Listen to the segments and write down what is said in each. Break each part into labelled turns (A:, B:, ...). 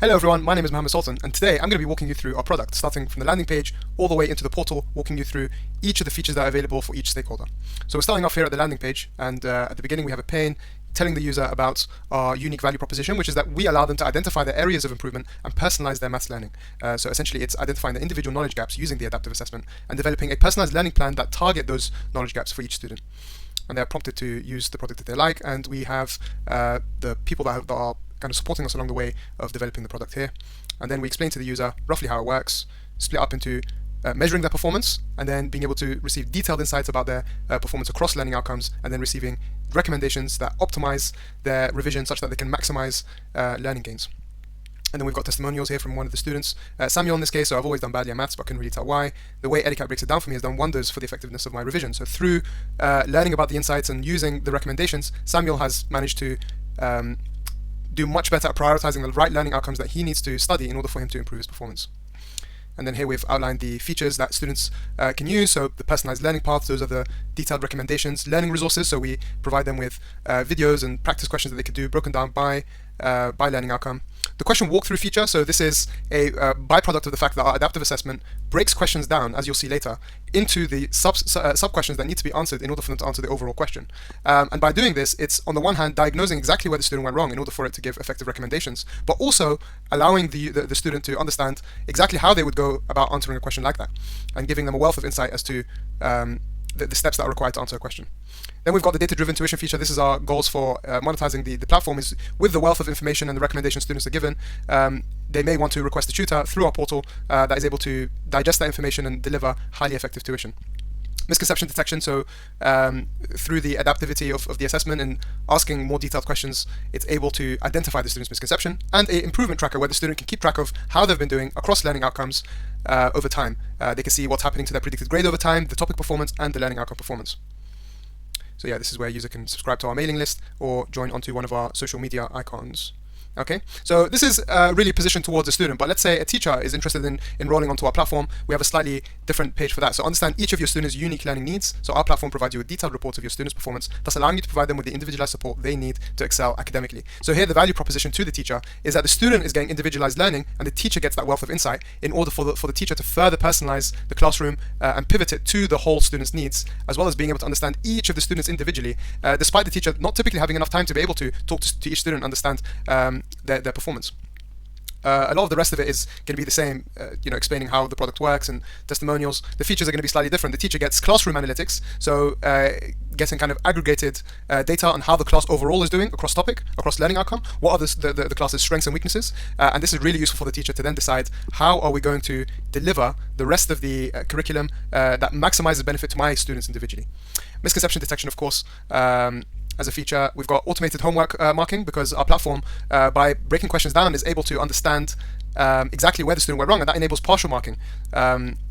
A: Hello everyone, my name is Mohammed Sultan, and today I'm going to be walking you through our product, starting from the landing page all the way into the portal, walking you through each of the features that are available for each stakeholder. So we're starting off here at the landing page, and at the beginning we have a pane telling the user about our unique value proposition, which is that we allow them to identify their areas of improvement and personalize their maths learning. So essentially it's identifying the individual knowledge gaps using the adaptive assessment and developing a personalized learning plan that target those knowledge gaps for each student. And they're prompted to use the product that they like, and we have the people that are kind of supporting us along the way of developing the product here. And then we explain to the user roughly how it works, split up into measuring their performance, and then being able to receive detailed insights about their performance across learning outcomes, and then receiving recommendations that optimize their revision such that they can maximize learning gains. And then we've got testimonials here from one of the students, Samuel in this case. So I've always done badly at maths, but I couldn't really tell why. The way Edicat breaks it down for me has done wonders for the effectiveness of my revision. So through learning about the insights and using the recommendations, Samuel has managed to do much better at prioritizing the right learning outcomes that he needs to study in order for him to improve his performance. And then here we've outlined the features that students can use. So the personalized learning paths, those are the detailed recommendations. Learning resources, so we provide them with videos and practice questions that they could do broken down by learning outcome. The question walkthrough feature, so this is a byproduct of the fact that our adaptive assessment breaks questions down, as you'll see later, into the sub-questions that need to be answered in order for them to answer the overall question. And by doing this, it's on the one hand diagnosing exactly where the student went wrong in order for it to give effective recommendations, but also allowing the student to understand exactly how they would go about answering a question like that, and giving them a wealth of insight as to the steps that are required to answer a question. Then we've got the data-driven tuition feature. This is our goals for monetizing the platform. Is with the wealth of information and the recommendations students are given, they may want to request a tutor through our portal that is able to digest that information and deliver highly effective tuition. Misconception detection, so through the adaptivity of the assessment and asking more detailed questions, it's able to identify the student's misconception, and an improvement tracker where the student can keep track of how they've been doing across learning outcomes over time. They can see what's happening to their predicted grade over time, the topic performance, and the learning outcome performance. So yeah, this is where a user can subscribe to our mailing list or join onto one of our social media icons. Okay, so this is really positioned towards a student, but let's say a teacher is interested in enrolling onto our platform. We have a slightly different page for that. So understand each of your students' unique learning needs. So our platform provides you with detailed reports of your students' performance, thus allowing you to provide them with the individualized support they need to excel academically. So here the value proposition to the teacher is that the student is getting individualized learning, and the teacher gets that wealth of insight in order for the teacher to further personalize the classroom and pivot it to the whole student's needs, as well as being able to understand each of the students individually, despite the teacher not typically having enough time to be able to talk to each student and understand their performance. A lot of the rest of it is going to be the same, explaining how the product works and testimonials. The features are going to be slightly different. The teacher gets classroom analytics, so getting kind of aggregated data on how the class overall is doing across topic, across learning outcome, what are the class's strengths and weaknesses, and this is really useful for the teacher to then decide how are we going to deliver the rest of the curriculum that maximizes benefit to my students individually. Misconception detection, of course, as a feature. We've got automated homework marking, because our platform, by breaking questions down, is able to understand exactly where the student went wrong, and that enables partial marking.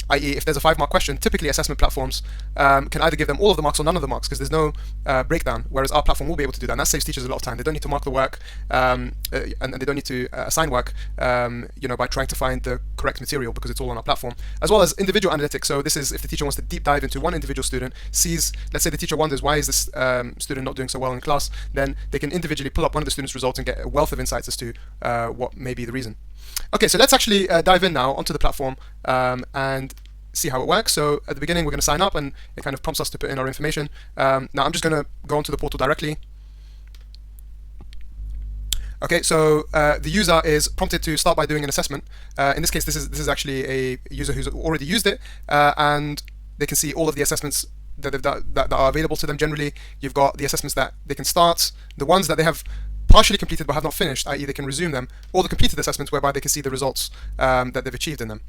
A: I.e., if there's a 5-mark question, typically assessment platforms can either give them all of the marks or none of the marks, because there's no breakdown, whereas our platform will be able to do that, and that saves teachers a lot of time. They don't need to mark the work, and they don't need to assign work, by trying to find the correct material, because it's all on our platform, as well as individual analytics. So this is if the teacher wants to deep dive into one individual student, sees, let's say the teacher wonders why is this student not doing so well in class, then they can individually pull up one of the student's results and get a wealth of insights as to what may be the reason. Okay, so let's actually dive in now onto the platform and see how it works. So at the beginning, we're going to sign up, and it kind of prompts us to put in our information. Now I'm just going to go onto the portal directly. Okay, so the user is prompted to start by doing an assessment. In this case, this is actually a user who's already used it, and they can see all of the assessments that are available to them. Generally, you've got the assessments that they can start, the ones that they have partially completed but have not finished, i.e. they can resume them, or the completed assessments whereby they can see the results that they've achieved in them.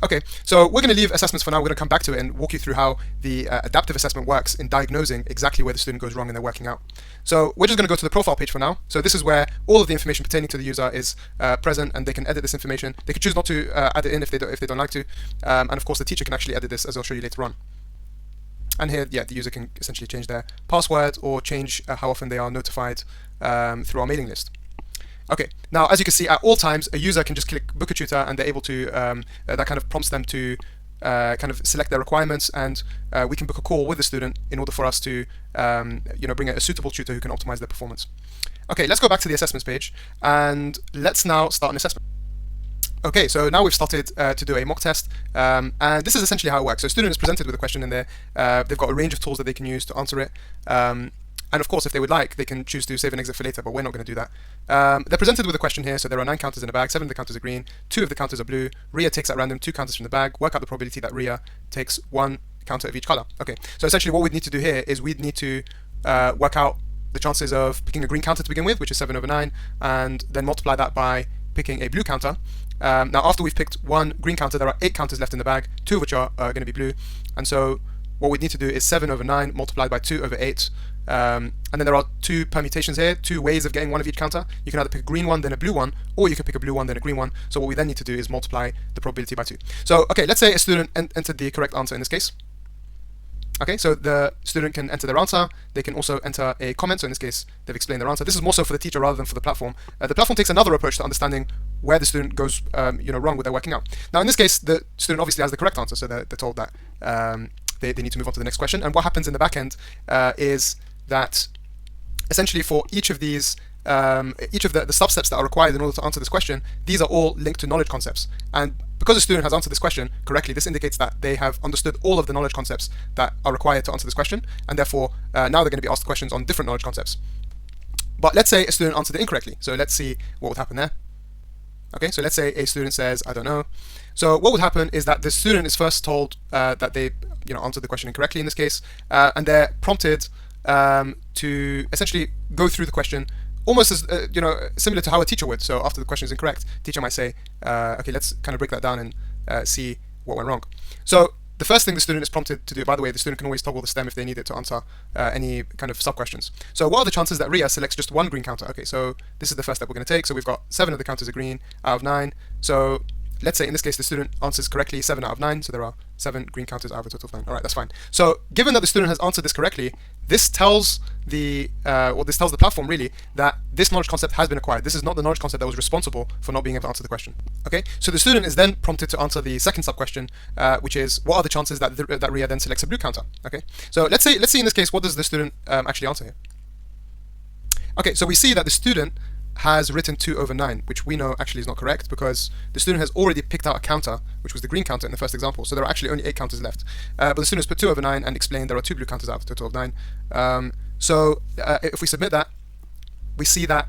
A: Okay, so we're going to leave assessments for now. We're going to come back to it and walk you through how the adaptive assessment works in diagnosing exactly where the student goes wrong in their working out. So we're just going to go to the profile page for now. So this is where all of the information pertaining to the user is present, and they can edit this information. They can choose not to add it in if they don't like to, and of course the teacher can actually edit this, as I'll show you later on. And here, yeah, the user can essentially change their password or change how often they are notified through our mailing list. Okay, now as you can see, at all times, a user can just click book a tutor, and they're able to, that kind of prompts them to kind of select their requirements, and we can book a call with the student in order for us to bring a suitable tutor who can optimize their performance. Okay, let's go back to the assessments page, and let's now start an assessment. Okay, so now we've started to do a mock test, and this is essentially how it works. So a student is presented with a question in there. They've got a range of tools that they can use to answer it. And of course, if they would like, they can choose to save and exit for later, but we're not going to do that. They're presented with a question here. So there are 9 counters in the bag, 7 of the counters are green, 2 of the counters are blue. Ria takes at random 2 counters from the bag. Work out the probability that Ria takes 1 counter of each color. Okay, so essentially what we'd need to do here is we'd need to work out the chances of picking a green counter to begin with, which is 7 over 9, and then multiply that by picking a blue counter. Now after we've picked 1 green counter, there are 8 counters left in the bag, 2 of which are going to be blue, and so what we need to do is 7 over 9 multiplied by 2 over 8, and then there are 2 permutations here, 2 ways of getting 1 of each counter. You can either pick a green one then a blue one, or you can pick a blue one then a green one. So what we then need to do is multiply the probability by 2. So okay, let's say a student entered the correct answer in this case. Okay, so the student can enter their answer. They can also enter a comment. So in this case, they've explained their answer. This is more so for the teacher rather than for the platform. The platform takes another approach to understanding where the student goes, wrong with their working out. Now in this case, the student obviously has the correct answer, so they're told that they need to move on to the next question. And what happens in the back end is that essentially for each of these, each of the substeps that are required in order to answer this question, these are all linked to knowledge concepts. And because a student has answered this question correctly, this indicates that they have understood all of the knowledge concepts that are required to answer this question, and therefore now they're going to be asked questions on different knowledge concepts. But let's say a student answered it incorrectly. So let's see what would happen there. Okay, so let's say a student says, I don't know. So what would happen is that the student is first told that they answered the question incorrectly in this case, and they're prompted to essentially go through the question almost as similar to how a teacher would. So after the question is incorrect, teacher might say, okay, let's kind of break that down and see what went wrong. So the first thing the student is prompted to do, by the way, the student can always toggle the stem if they need it to answer any kind of sub-questions. So what are the chances that Ria selects just 1 green counter? Okay, so this is the first step we're going to take. So we've got 7 of the counters are green out of 9. So let's say in this case the student answers correctly 7 out of 9, so there are 7 green counters out of a total of 9. All right, that's fine. So given that the student has answered this correctly, this tells the platform really that this knowledge concept has been acquired. This is not the knowledge concept that was responsible for not being able to answer the question. Okay, so the student is then prompted to answer the second sub question, which is what are the chances that Ria then selects a blue counter? Okay, so let's see in this case what does the student actually answer here. Okay, so we see that the student has written 2 over 9, which we know actually is not correct because the student has already picked out a counter, which was the green counter in the first example. So there are actually only 8 counters left. But the student has put 2 over 9 and explained there are 2 blue counters out of a total of 9. So if we submit that, we see that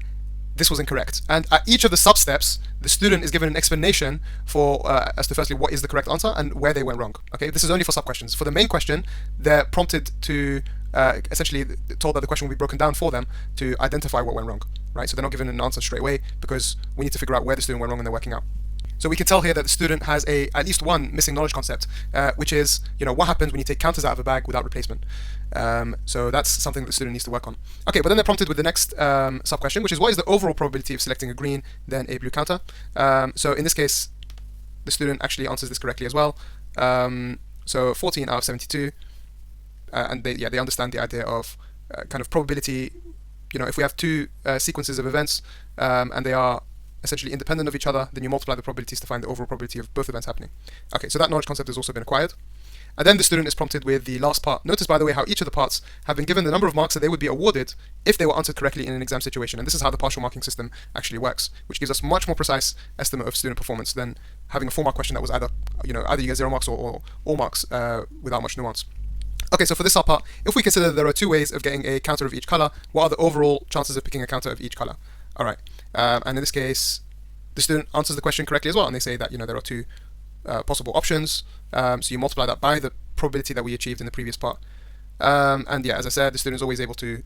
A: this was incorrect. And at each of the sub-steps, the student is given an explanation for as to firstly what is the correct answer and where they went wrong. Okay, this is only for sub-questions. For the main question, they're prompted to essentially told that the question will be broken down for them to identify what went wrong. Right, so they're not given an answer straight away because we need to figure out where the student went wrong and they're working out. So we can tell here that the student has at least one missing knowledge concept, which is what happens when you take counters out of a bag without replacement. So that's something that the student needs to work on. Okay, but then they're prompted with the next sub question, which is what is the overall probability of selecting a green then a blue counter? So in this case, the student actually answers this correctly as well. So 14 out of 72, and they understand the idea of kind of probability. If we have 2 sequences of events and they are essentially independent of each other, then you multiply the probabilities to find the overall probability of both events happening. Okay, so that knowledge concept has also been acquired. And then the student is prompted with the last part. Notice, by the way, how each of the parts have been given the number of marks that they would be awarded if they were answered correctly in an exam situation. And this is how the partial marking system actually works, which gives us much more precise estimate of student performance than having a 4-mark question that was either you get 0 marks or all marks without much nuance. Okay, so for this part, if we consider there are 2 ways of getting a counter of each color, what are the overall chances of picking a counter of each color? All right, and in this case, the student answers the question correctly as well, and they say that there are 2 possible options. So you multiply that by the probability that we achieved in the previous part, and yeah, as I said, the student is always able to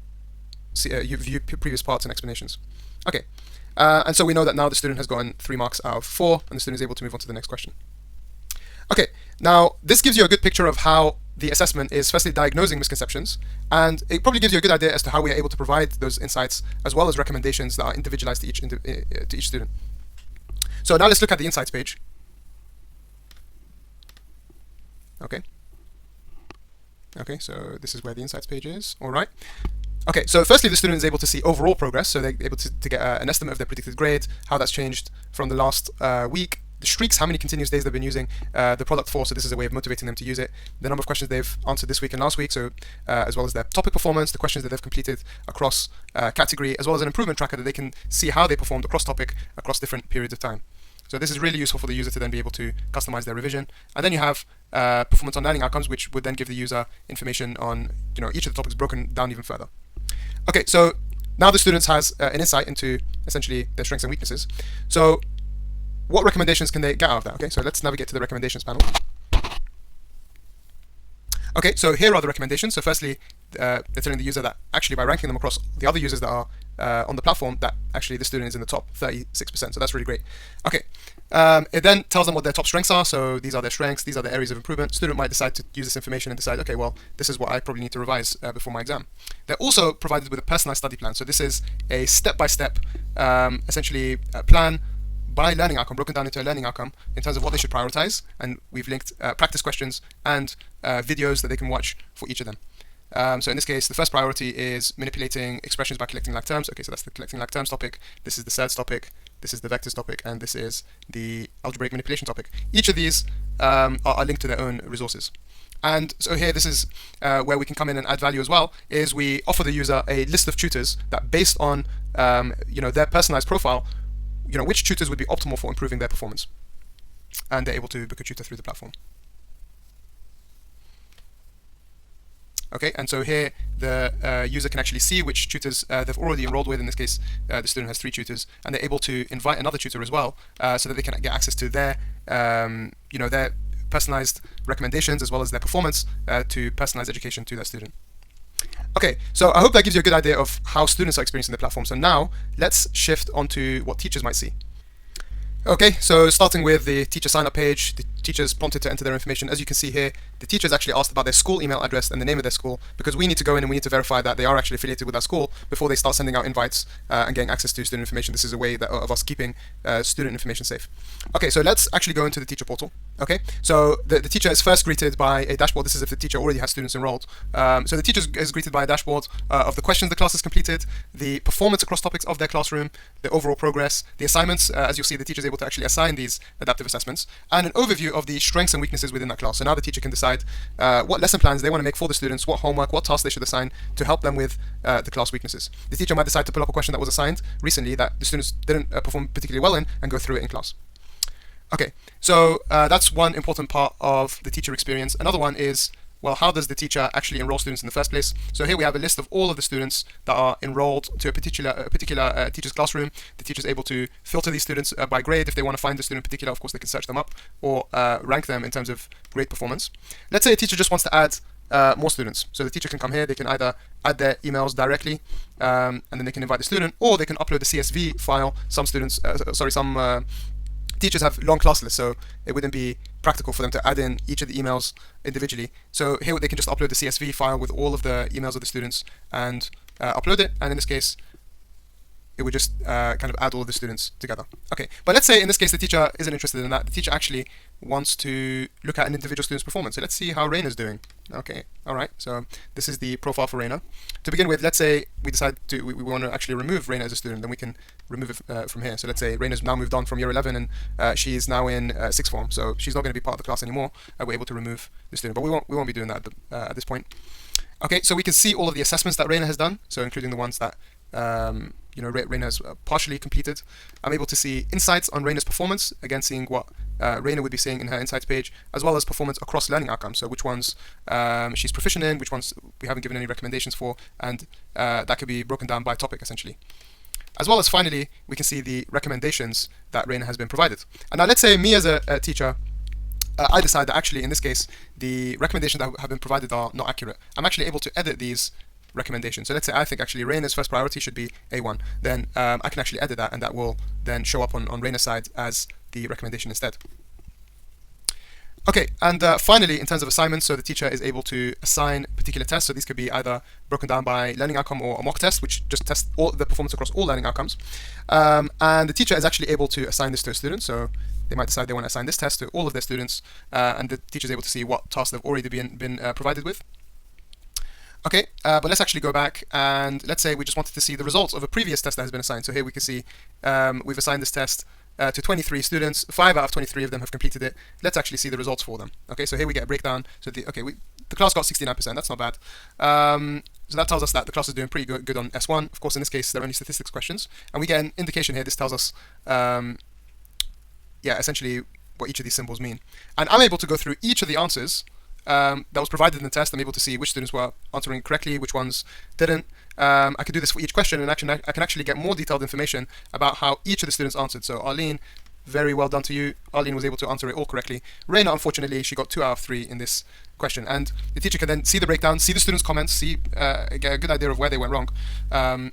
A: see, view previous parts and explanations. Okay, and so we know that now the student has gotten 3 marks out of 4, and the student is able to move on to the next question. Okay, now this gives you a good picture of how the assessment is firstly diagnosing misconceptions, and it probably gives you a good idea as to how we are able to provide those insights as well as recommendations that are individualized to each student. So now let's look at the insights page. Okay, so this is where the insights page is. All right. Okay, so firstly, the student is able to see overall progress, so they're able to get an estimate of their predicted grade, how that's changed from the last week, the streaks, how many continuous days they've been using the product for, so this is a way of motivating them to use it, the number of questions they've answered this week and last week, so as well as their topic performance, the questions that they've completed across category, as well as an improvement tracker that they can see how they performed across topic, across different periods of time. So this is really useful for the user to then be able to customize their revision. And then you have performance on learning outcomes, which would then give the user information on each of the topics broken down even further. Okay, so now the students has an insight into essentially their strengths and weaknesses. So what recommendations can they get out of that? Okay, so let's navigate to the recommendations panel. Okay, so here are the recommendations. So firstly, they're telling the user that actually by ranking them across the other users that are on the platform, that actually the student is in the top 36%. So that's really great. Okay, it then tells them what their top strengths are. So these are their strengths, these are the areas of improvement. Student might decide to use this information and decide, okay, well, this is what I probably need to revise before my exam. They're also provided with a personalized study plan. So this is a step-by-step, essentially, plan by learning outcome, broken down into a learning outcome in terms of what they should prioritize. And we've linked practice questions and videos that they can watch for each of them. So in this case, the first priority is manipulating expressions by collecting like terms. Okay, so that's the collecting like terms topic. This is the surds topic. This is the vectors topic, and this is the algebraic manipulation topic. Each of these are linked to their own resources. And so here, this is where we can come in and add value as well, is we offer the user a list of tutors that based on their personalized profile, which tutors would be optimal for improving their performance. And they're able to book a tutor through the platform. Okay, and so here the user can actually see which tutors they've already enrolled with. In this case, the student has 3 tutors, and they're able to invite another tutor as well, so that they can get access to their, their personalized recommendations as well as their performance to personalize education to that student. Okay, so I hope that gives you a good idea of how students are experiencing the platform. So now let's shift onto what teachers might see. Okay, so starting with the teacher sign-up page, the teachers prompted to enter their information. As you can see here, the teachers actually asked about their school email address and the name of their school, because we need to go in and we need to verify that they are actually affiliated with that school before they start sending out invites and getting access to student information. This is a way of us keeping student information safe. Okay, so let's actually go into the teacher portal. Okay, so the teacher is first greeted by a dashboard. This is if the teacher already has students enrolled. So the teacher is greeted by a dashboard of the questions the class has completed, the performance across topics of their classroom, the overall progress, the assignments. As you'll see, the teacher is able to actually assign these adaptive assessments, and an overview of the strengths and weaknesses within that class. So now the teacher can decide what lesson plans they want to make for the students, what homework, what tasks they should assign to help them with the class weaknesses. The teacher might decide to pull up a question that was assigned recently that the students didn't perform particularly well in and go through it in class. Okay, so that's one important part of the teacher experience. Another one is, well, how does the teacher actually enroll students in the first place? So here we have a list of all of the students that are enrolled to a particular teacher's classroom. The teacher is able to filter these students by grade. If they want to find the student in particular, of course, they can search them up or rank them in terms of grade performance. Let's say a teacher just wants to add more students. So the teacher can come here, they can either add their emails directly, and then they can invite the student, or they can upload the CSV file. Some students, some teachers have long class lists, so it wouldn't be practical for them to add in each of the emails individually. So here they can just upload the CSV file with all of the emails of the students and upload it. And in this case, it would just kind of add all of the students together. Okay, but let's say in this case the teacher isn't interested in that. The teacher actually wants to look at an individual student's performance. So let's see how Raina's doing. Okay, all right. So this is the profile for Raina. To begin with, let's say we decide we want to actually remove Raina as a student, then we can remove it from here. So let's say Raina's now moved on from year 11 and she is now in sixth form, so she's not going to be part of the class anymore. We're able to remove the student, but we won't be doing that at this point. Okay, so we can see all of the assessments that Raina has done, so including the ones that Raina has partially completed. I'm able to see insights on Raina's performance, again seeing what Raina would be seeing in her insights page, as well as performance across learning outcomes, so which ones she's proficient in, which ones we haven't given any recommendations for, and that could be broken down by topic essentially. As well as finally, we can see the recommendations that Raina has been provided. And now let's say me as a teacher, I decide that actually in this case, the recommendations that have been provided are not accurate. I'm actually able to edit these recommendations. So let's say I think actually Raina's first priority should be A1. Then I can actually edit that, and that will then show up on Raina's side as the recommendation instead. Okay, and finally, in terms of assignments, so the teacher is able to assign particular tests. So these could be either broken down by learning outcome or a mock test, which just tests all the performance across all learning outcomes. And the teacher is actually able to assign this to a student. So they might decide they want to assign this test to all of their students, and the teacher is able to see what tasks they've already been provided with. Okay, but let's actually go back, and let's say we just wanted to see the results of a previous test that has been assigned. So here we can see we've assigned this test to 23 students. 5 out of 23 of them have completed it. Let's actually see the results for them. Okay, so here we get a breakdown. So the class got 69%. That's not bad. So that tells us that the class is doing pretty good on S1. Of course, in this case, they're only statistics questions, and we get an indication here. This tells us yeah, essentially what each of these symbols mean. And I'm able to go through each of the answers that was provided in the test. I'm able to see which students were answering correctly, which ones didn't. I could do this for each question, and actually I can actually get more detailed information about how each of the students answered. So Arlene, very well done to you. Arlene was able to answer it all correctly. Reina, unfortunately, she got 2 out of 3 in this question. And the teacher can then see the breakdown, see the students' comments, get a good idea of where they went wrong. And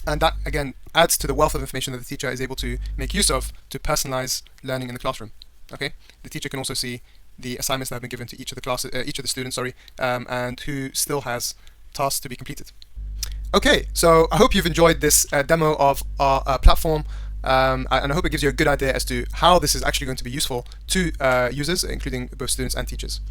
A: that, again, adds to the wealth of information that the teacher is able to make use of to personalize learning in the classroom. Okay, the teacher can also see the assignments that have been given to each of the students, and who still has tasks to be completed. Okay, so I hope you've enjoyed this demo of our platform, and I hope it gives you a good idea as to how this is actually going to be useful to users, including both students and teachers.